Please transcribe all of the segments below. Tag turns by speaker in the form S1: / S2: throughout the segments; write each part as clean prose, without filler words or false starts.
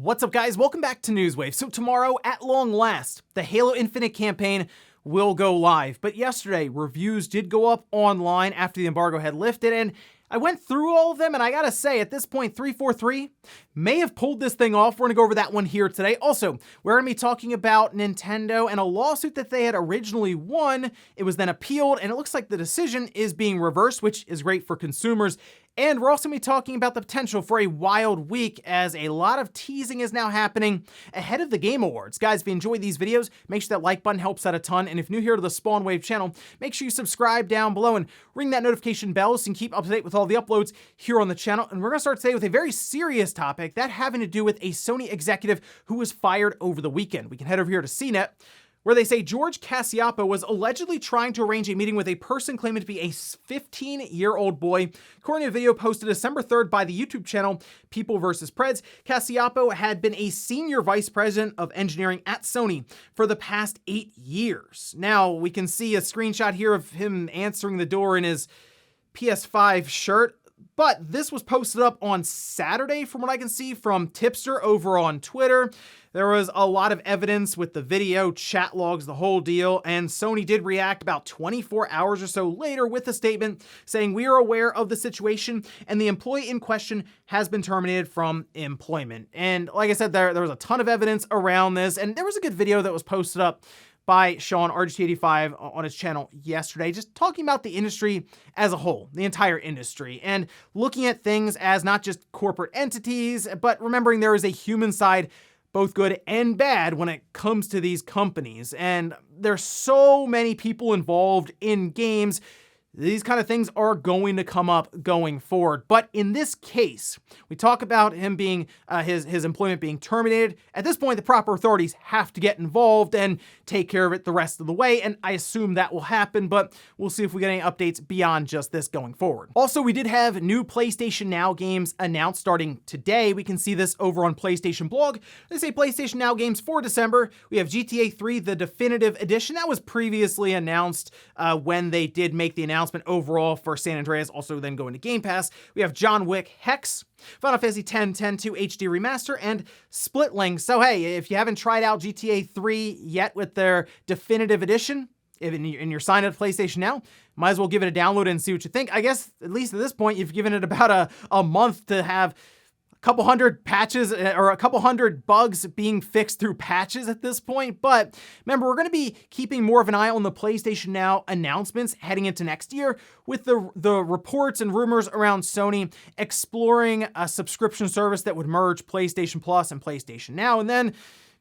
S1: What's up, guys? Welcome back to Newswave. So tomorrow, at long last, the Halo Infinite campaign will go live. But yesterday, reviews did go up online after the embargo had lifted, and I went through all of them, and I gotta say, at this point, 343 may have pulled this thing off. We're gonna go over that one here today. Also, we're gonna be talking about Nintendo and a lawsuit that they had originally won. It was then appealed, and it looks like the decision is being reversed, which is great for consumers. And we're also going to be talking about the potential for a wild week, as a lot of teasing is now happening ahead of the Game Awards. Guys, if you enjoy these videos, make sure that like button helps out a ton. And if you're new here to the Spawn Wave channel, make sure you subscribe down below and ring that notification bell so you can keep up to date with all the uploads here on the channel. And we're going to start today with a very serious topic, that having to do with a Sony executive who was fired over the weekend. We can head over here to CNET, where they say George Cassioppo was allegedly trying to arrange a meeting with a person claiming to be a 15-year-old boy. According to a video posted December 3rd by the YouTube channel People vs. Preds, Cassioppo had been a senior vice president of engineering at Sony for the past 8 years. Now, we can see a screenshot here of him answering the door in his PS5 shirt, but this was posted up on Saturday from what I can see from Tipster over on Twitter. There was a lot of evidence with the video, chat logs, the whole deal, and Sony did react about 24 hours or so later with a statement saying, "We are aware of the situation and the employee in question has been terminated from employment." And like I said, there was a ton of evidence around this, and there was a good video that was posted up by Sean RGT85 on his channel yesterday, just talking about the industry as a whole, the entire industry, and looking at things as not just corporate entities, but remembering there is a human side, both good and bad, when it comes to these companies. And there's so many people involved in games. These kind of things are going to come up going forward. But in this case, we talk about him being, his employment being terminated. At this point, the proper authorities have to get involved and take care of it the rest of the way. And I assume that will happen, but we'll see if we get any updates beyond just this going forward. Also, we did have new PlayStation Now games announced starting today. We can see this over on PlayStation Blog. They say PlayStation Now games for December. We have GTA 3, the definitive edition. That was previously announced when they did make the announcement overall for San Andreas, also then going to Game Pass. We have John Wick Hex, Final Fantasy X 10-2 HD Remaster, and Split Link. So hey, if you haven't tried out GTA 3 yet with their definitive edition, and you're signed up to PlayStation Now, might as well give it a download and see what you think. I guess, at least at this point, you've given it about a month to have couple hundred patches or a couple hundred bugs being fixed through patches at this point. But remember, we're going to be keeping more of an eye on the PlayStation Now announcements heading into next year, with the reports and rumors around Sony exploring a subscription service that would merge PlayStation Plus and PlayStation Now. And then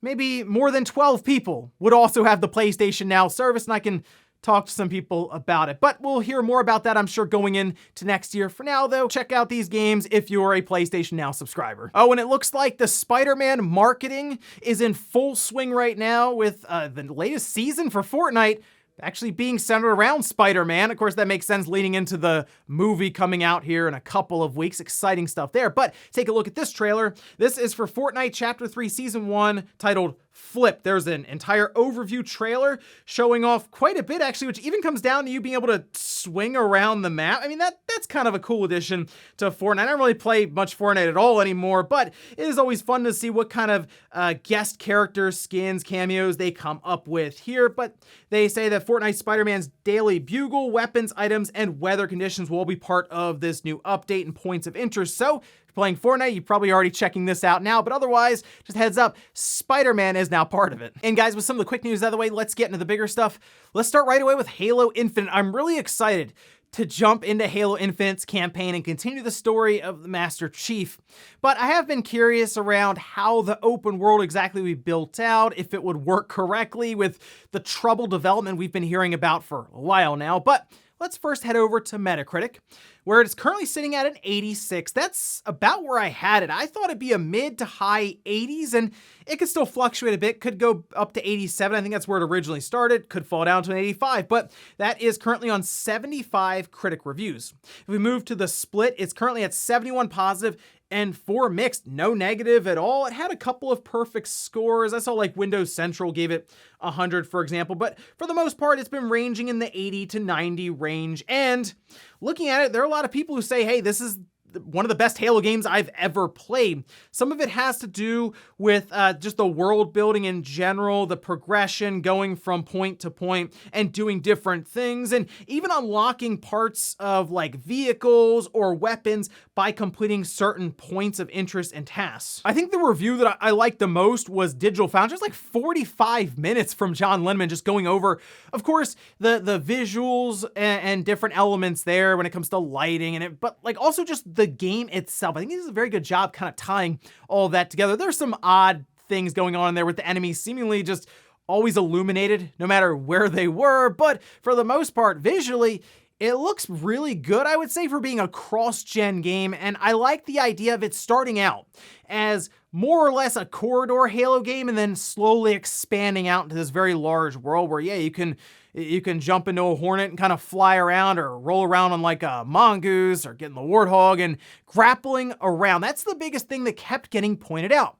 S1: maybe more than 12 people would also have the PlayStation Now service, and I can talk to some people about it. But we'll hear more about that, I'm sure, going into next year. For now, though, check out these games if you're a PlayStation Now subscriber. Oh, and it looks like the Spider-Man marketing is in full swing right now, with the latest season for Fortnite actually being centered around Spider-Man. Of course, that makes sense leading into the movie coming out here in a couple of weeks. Exciting stuff there. But take a look at this trailer. This is for Fortnite Chapter 3 Season 1, titled Flip. There's an entire overview trailer showing off quite a bit, actually, which even comes down to you being able to swing around the map. I mean, that's kind of a cool addition to Fortnite. I don't really play much Fortnite at all anymore, but it is always fun to see what kind of guest characters, skins, cameos they come up with here. But they say that Fortnite Spider-Man's daily bugle, weapons, items, and weather conditions will all be part of this new update and points of interest. So playing Fortnite, you're probably already checking this out now, but otherwise, just heads up, Spider-Man is now part of it. And guys, with some of the quick news out of the way, let's get into the bigger stuff. Let's start right away with Halo Infinite. I'm really excited to jump into Halo Infinite's campaign and continue the story of the Master Chief. But I have been curious around how the open world exactly we built out, if it would work correctly with the troubled development we've been hearing about for a while now. But let's first head over to Metacritic, where it's currently sitting at an 86. That's about where I had it. I thought it'd be a mid to high 80s, and it could still fluctuate a bit. Could go up to 87. I think that's where it originally started. Could fall down to an 85, but that is currently on 75 critic reviews. If we move to the split, it's currently at 71 positive and 4 mixed, no negative at all. It had a couple of perfect scores. I saw like Windows Central gave it 100, for example, but for the most part, it's been ranging in the 80 to 90 range. And looking at it, there are a lot of people who say, hey, this is one of the best Halo games I've ever played. Some of it has to do with just the world building in general, the progression going from point to point and doing different things, and even unlocking parts of like vehicles or weapons by completing certain points of interest and tasks. I think the review that I liked the most was Digital Foundry. Just like 45 minutes from John Linneman just going over, of course, the visuals and different elements there when it comes to lighting and it, but like also just the game itself. I think he does a very good job kind of tying all that together. There's some odd things going on in there with the enemies seemingly just always illuminated no matter where they were, but for the most part, visually, it looks really good, I would say, for being a cross-gen game, and I like the idea of it starting out as more or less a corridor Halo game and then slowly expanding out into this very large world where, yeah, you can jump into a Hornet and kind of fly around or roll around on like a mongoose or get in the Warthog and grappling around. That's the biggest thing that kept getting pointed out,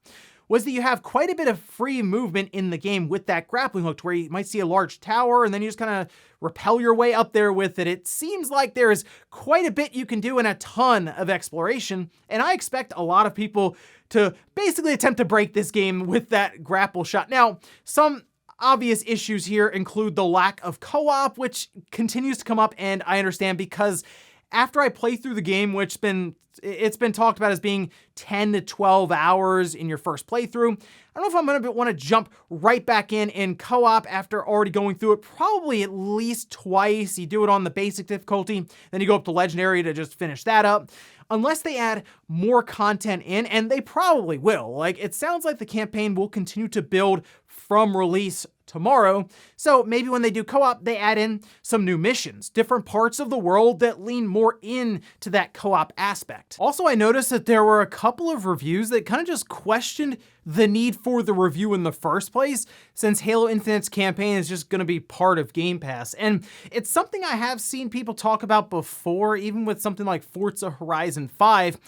S1: was that you have quite a bit of free movement in the game with that grappling hook, where you might see a large tower and then you just kind of rappel your way up there with it. It seems like there is quite a bit you can do and a ton of exploration, and I expect a lot of people to basically attempt to break this game with that grapple shot. Now, some obvious issues here include the lack of co-op, which continues to come up, and I understand because after I play through the game, which it's been talked about as being 10 to 12 hours in your first playthrough, I don't know if I'm gonna want to jump right back in co-op after already going through it probably at least twice. You do it on the basic difficulty, then you go up to legendary to just finish that up. Unless they add more content in, and they probably will. Like, it sounds like the campaign will continue to build from release tomorrow. So maybe when they do co-op, they add in some new missions, different parts of the world that lean more into that co-op aspect. Also, I noticed that there were a couple of reviews that kind of just questioned the need for the review in the first place, since Halo Infinite's campaign is just going to be part of Game Pass. And it's something I have seen people talk about before, even with something like Forza Horizon 5.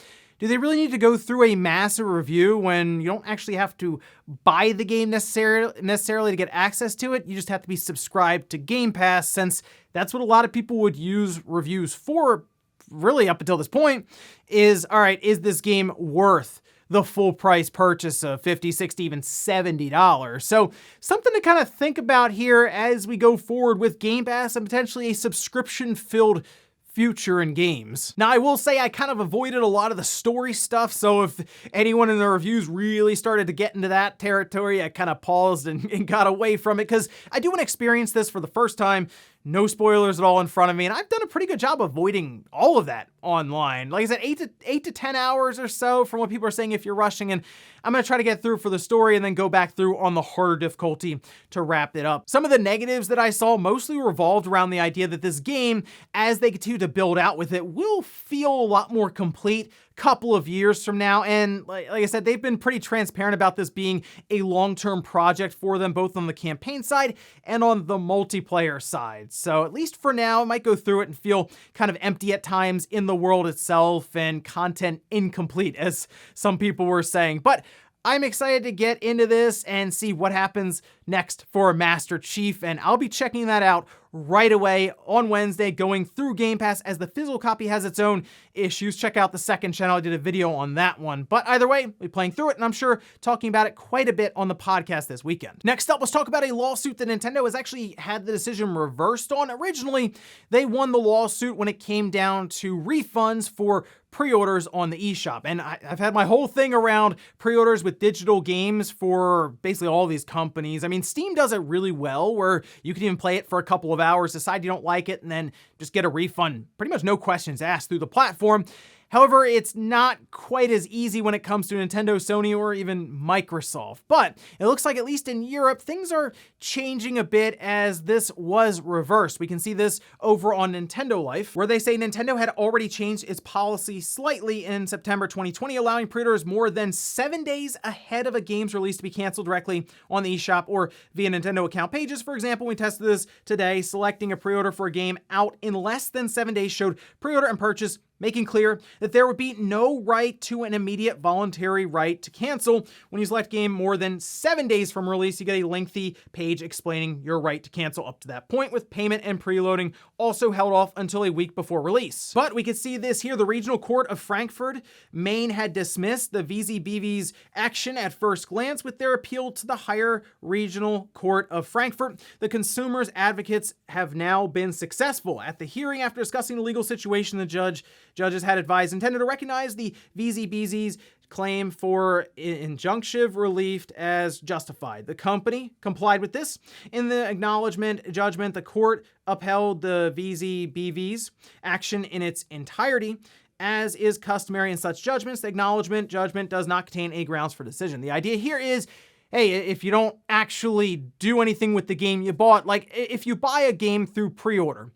S1: Do they really need to go through a massive review when you don't actually have to buy the game necessarily to get access to it? You just have to be subscribed to Game Pass, since that's what a lot of people would use reviews for, really up until this point, is, all right, is this game worth the full price purchase of $50, $60, even $70? So something to kind of think about here as we go forward with Game Pass and potentially a subscription-filled future in games. Now, I will say I kind of avoided a lot of the story stuff, so if anyone in the reviews really started to get into that territory, I kind of paused and got away from it, because I do want to experience this for the first time. No spoilers at all in front of me, and I've done a pretty good job avoiding all of that online. Like I said, 8 to 10 hours or so from what people are saying if you're rushing, and I'm going to try to get through for the story and then go back through on the harder difficulty to wrap it up. Some of the negatives that I saw mostly revolved around the idea that this game, as they continue to build out with it, will feel a lot more complete couple of years from now. And like I said, they've been pretty transparent about this being a long-term project for them, both on the campaign side and on the multiplayer side. So at least for now, it might go through it and feel kind of empty at times in the world itself and content incomplete, as some people were saying. But I'm excited to get into this and see what happens next for Master Chief, and I'll be checking that out right away on Wednesday, going through Game Pass, as the physical copy has its own issues. Check out the second channel, I did a video on that one. But either way, we'll be playing through it, and I'm sure talking about it quite a bit on the podcast this weekend. Next up, let's talk about a lawsuit that Nintendo has actually had the decision reversed on. Originally, they won the lawsuit when it came down to refunds for pre-orders on the eShop. And I've had my whole thing around pre-orders with digital games for basically all these companies. I mean, Steam does it really well, where you can even play it for a couple of hours, decide you don't like it, and then just get a refund, pretty much no questions asked through the platform. However, it's not quite as easy when it comes to Nintendo, Sony, or even Microsoft. But it looks like, at least in Europe, things are changing a bit as this was reversed. We can see this over on Nintendo Life, where they say Nintendo had already changed its policy slightly in September 2020, allowing pre-orders more than 7 days ahead of a game's release to be canceled directly on the eShop or via Nintendo account pages. For example, we tested this today. Selecting a pre-order for a game out in less than 7 days showed pre-order and purchase making clear that there would be no right to an immediate voluntary right to cancel. When you select game more than 7 days from release, you get a lengthy page explaining your right to cancel up to that point, with payment and preloading also held off until a week before release. But we could see this here. The Regional Court of Frankfurt, Maine had dismissed the VZBV's action at first glance with their appeal to the higher Regional Court of Frankfurt. The consumers' advocates have now been successful. At the hearing, after discussing the legal situation, the judges had advised intended to recognize the VZBZ's claim for injunctive relief as justified. The company complied with this. In the acknowledgement judgment, the court upheld the VZBV's action in its entirety. As is customary in such judgments, the acknowledgement judgment does not contain any grounds for decision. The idea here is, hey, if you don't actually do anything with the game you bought, like if you buy a game through pre-order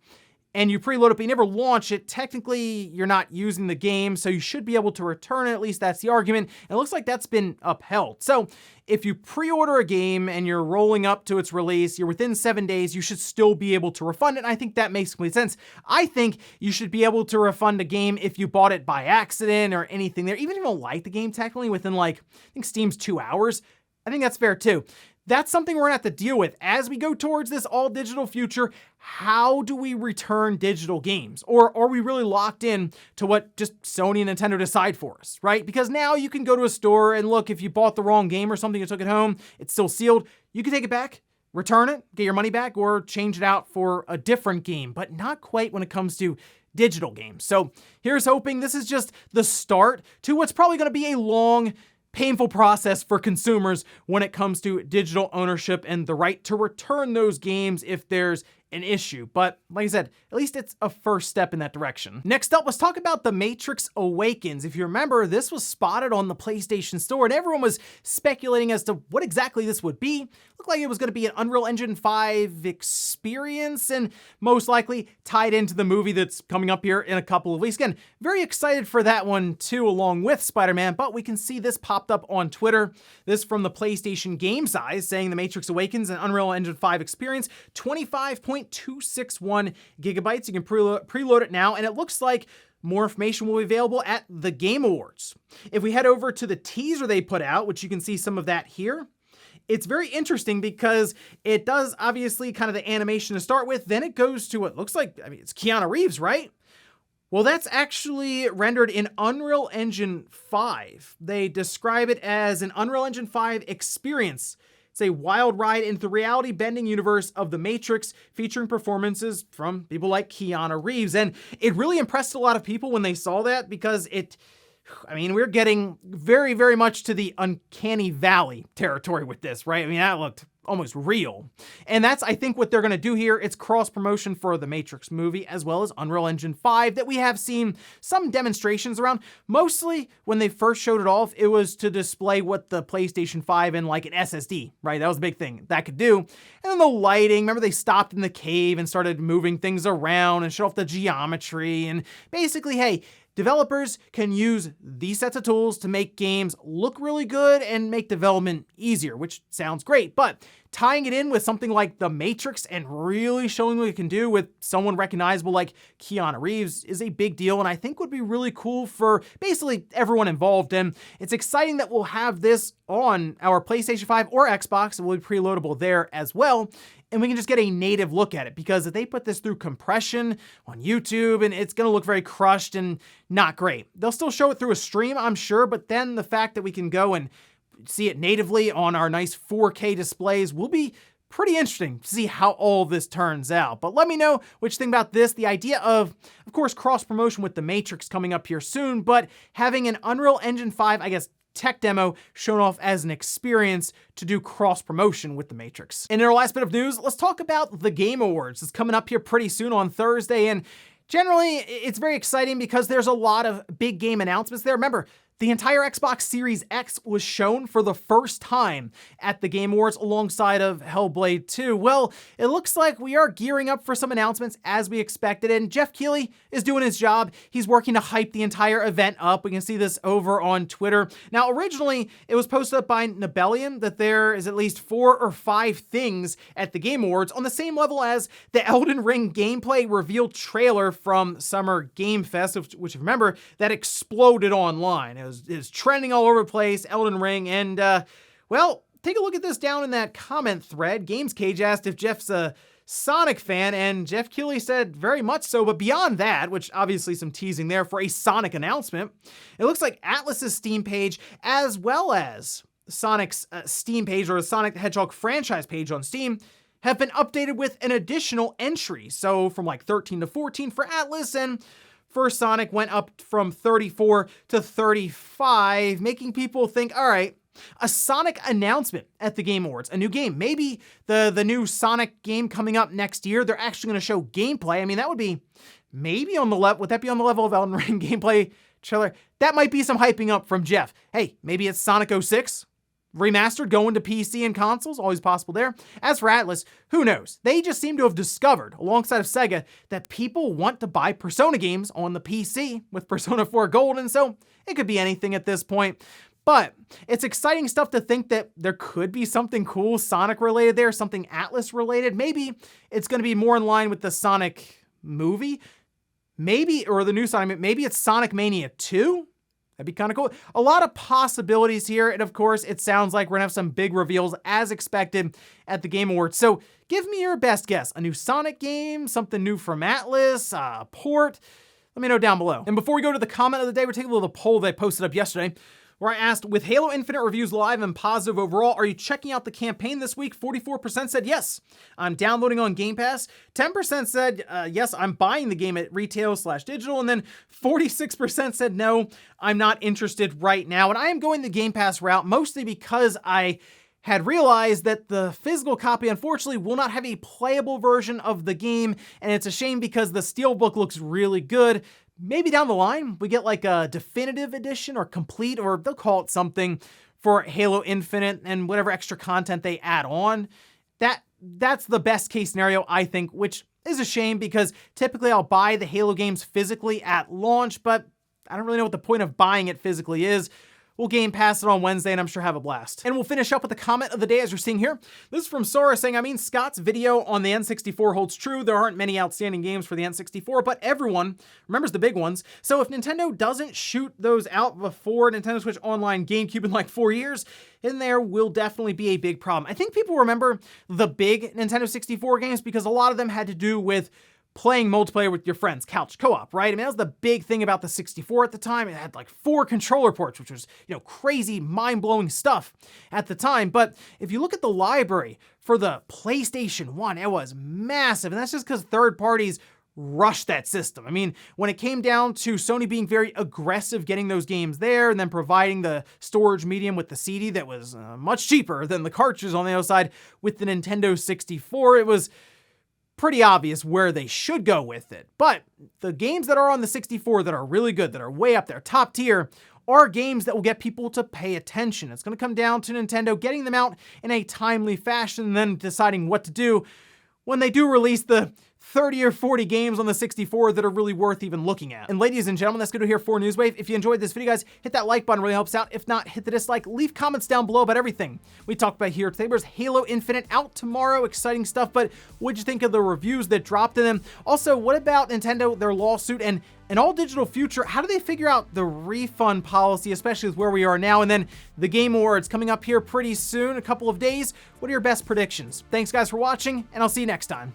S1: and you preload it but you never launch it, technically you're not using the game, so you should be able to return it. At least that's the argument. And it looks like that's been upheld. So if you pre-order a game and you're rolling up to its release, you're within 7 days, you should still be able to refund it. And I think that makes complete sense. I think you should be able to refund a game if you bought it by accident or anything there. Even if you don't like the game technically within I think Steam's 2 hours, I think that's fair too. That's something we're gonna have to deal with as we go towards this all digital future. How do we return digital games? Or are we really locked in to what just Sony and Nintendo decide for us, right? Because now you can go to a store and look, if you bought the wrong game or something, you took it home, it's still sealed, you can take it back, return it, get your money back, or change it out for a different game, but not quite when it comes to digital games. So here's hoping this is just the start to what's probably gonna be a long, painful process for consumers when it comes to digital ownership and the right to return those games if there's an issue. But like I said, at least it's a first step in that direction. Next up, let's talk about The Matrix Awakens. If you remember, this was spotted on the PlayStation Store and everyone was speculating as to what exactly this would be. Looked like it was going to be an Unreal Engine 5 experience and most likely tied into the movie that's coming up here in a couple of weeks. Again, very excited for that one too, along with Spider-Man, but we can see this popped up on Twitter. This from the PlayStation Game Size saying The Matrix Awakens, an Unreal Engine 5 experience, 25.261 gigabytes. You can preload it now, and it looks like more information will be available at the Game Awards. If we head over to the teaser they put out, which you can see some of that here, it's very interesting because it does obviously kind of the animation to start with, then it goes to what looks like, it's Keanu Reeves, right? Well, that's actually rendered in Unreal Engine 5. They describe it as an Unreal Engine 5 experience. It's a wild ride into the reality-bending universe of The Matrix, featuring performances from people like Keanu Reeves. And it really impressed a lot of people when they saw that because we're getting very, very much to the uncanny valley territory with this, right? That looked almost real. And that's, I think, what they're going to do here. It's cross-promotion for the Matrix movie as well as Unreal Engine 5 that we have seen some demonstrations around. Mostly when they first showed it off, it was to display what the PlayStation 5 and like an SSD, right? That was a big thing that could do. And then the lighting, remember they stopped in the cave and started moving things around and showed off the geometry and basically, hey, developers can use these sets of tools to make games look really good and make development easier, which sounds great, but tying it in with something like The Matrix and really showing what it can do with someone recognizable like Keanu Reeves is a big deal, and I think would be really cool for basically everyone involved. And it's exciting that we'll have this on our PlayStation 5 or Xbox. It will be preloadable there as well. And we can just get a native look at it, because if they put this through compression on YouTube, and it's gonna look very crushed and not great. They'll still show it through a stream, I'm sure, but then the fact that we can go and see it natively on our nice 4K displays will be pretty interesting to see how all this turns out. But let me know what you think about this. The idea of course, cross-promotion with The Matrix coming up here soon, but having an Unreal Engine 5, I guess, tech demo shown off as an experience to do cross-promotion with The Matrix. And in our last bit of news, let's talk about the Game Awards. It's coming up here pretty soon on Thursday, and generally, it's very exciting because there's a lot of big game announcements there. Remember, The entire Xbox Series X was shown for the first time at the Game Awards alongside of Hellblade 2. Well, it looks like we are gearing up for some announcements as we expected, and Geoff Keighley is doing his job. He's working to hype the entire event up. We can see this over on Twitter. Now, originally, it was posted up by Nibelian that there is at least 4 or 5 things at the Game Awards on the same level as the Elden Ring gameplay reveal trailer from Summer Game Fest, which remember, that exploded online. It was trending all over the place, Elden Ring, and well, take a look at this down in that comment thread. Games Cage asked if Geoff's a Sonic fan, and Geoff Keighley said very much so, but beyond that, which obviously some teasing there for a Sonic announcement, it looks like Atlus's Steam page, as well as Sonic's Steam page, or the Sonic the Hedgehog franchise page on Steam, have been updated with an additional entry. So from like 13 to 14 for Atlus, and for Sonic went up from 34 to 35, making people think, all right, a Sonic announcement at the Game Awards, a new game, maybe the new Sonic game coming up next year, they're actually going to show gameplay. I mean, that would be maybe on the level, would that be on the level of Elden Ring gameplay trailer? That might be some hyping up from Geoff. Hey, maybe it's Sonic 06 remastered, going to PC and consoles, always possible there. As for Atlus, who knows? They just seem to have discovered, alongside of Sega, that people want to buy Persona games on the PC with Persona 4 Gold, and so it could be anything at this point. But it's exciting stuff to think that there could be something cool Sonic related there, something Atlus related. Maybe it's going to be more in line with the Sonic movie, maybe, or the new Sonic, maybe it's Sonic Mania 2? That'd be kind of cool. A lot of possibilities here, and of course, it sounds like we're gonna have some big reveals as expected at the Game Awards. So give me your best guess. A new Sonic game, something new from Atlus, a port? Let me know down below. And before we go to the comment of the day, we're taking a little poll that I posted up yesterday, where I asked, with Halo Infinite reviews live and positive overall, are you checking out the campaign this week? 44% said yes, I'm downloading on Game Pass. 10% said yes, I'm buying the game at retail/digital. And then 46% said no, I'm not interested right now. And I am going the Game Pass route mostly because I had realized that the physical copy, unfortunately, will not have a playable version of the game. And it's a shame because the Steelbook looks really good. Maybe down the line, we get like a definitive edition or complete, or they'll call it something for Halo Infinite and whatever extra content they add on. That's the best case scenario, I think, which is a shame because typically I'll buy the Halo games physically at launch, but I don't really know what the point of buying it physically is. We'll Game Pass it on Wednesday, and I'm sure have a blast. And we'll finish up with the comment of the day as you're seeing here. This is from Sora saying, I mean, Scott's video on the N64 holds true. There aren't many outstanding games for the N64, but everyone remembers the big ones. So if Nintendo doesn't shoot those out before Nintendo Switch Online GameCube in like 4 years, then there will definitely be a big problem. I think people remember the big Nintendo 64 games because a lot of them had to do with playing multiplayer with your friends, couch co-op, right? I mean, that was the big thing about the 64 at the time. It had like 4 controller ports, which was, crazy, mind-blowing stuff at the time. But if you look at the library for the PlayStation 1, it was massive. And that's just because third parties rushed that system. I mean, when it came down to Sony being very aggressive getting those games there and then providing the storage medium with the CD that was much cheaper than the cartridges on the other side with the Nintendo 64, it was pretty obvious where they should go with it. But the games that are on the 64 that are really good, that are way up there, top tier, are games that will get people to pay attention. It's going to come down to Nintendo getting them out in a timely fashion and then deciding what to do when they do release the 30 or 40 games on the 64 that are really worth even looking at. And ladies and gentlemen, that's going to do here for Newswave. If you enjoyed this video, guys, hit that like button, really helps out. If not, hit the dislike. Leave comments down below about everything we talked about here today. There's Halo Infinite out tomorrow, exciting stuff, but what'd you think of the reviews that dropped in them? Also, what about Nintendo, their lawsuit, and an all-digital future? How do they figure out the refund policy, especially with where we are now? And then the Game Awards coming up here pretty soon, a couple of days. What are your best predictions? Thanks, guys, for watching, and I'll see you next time.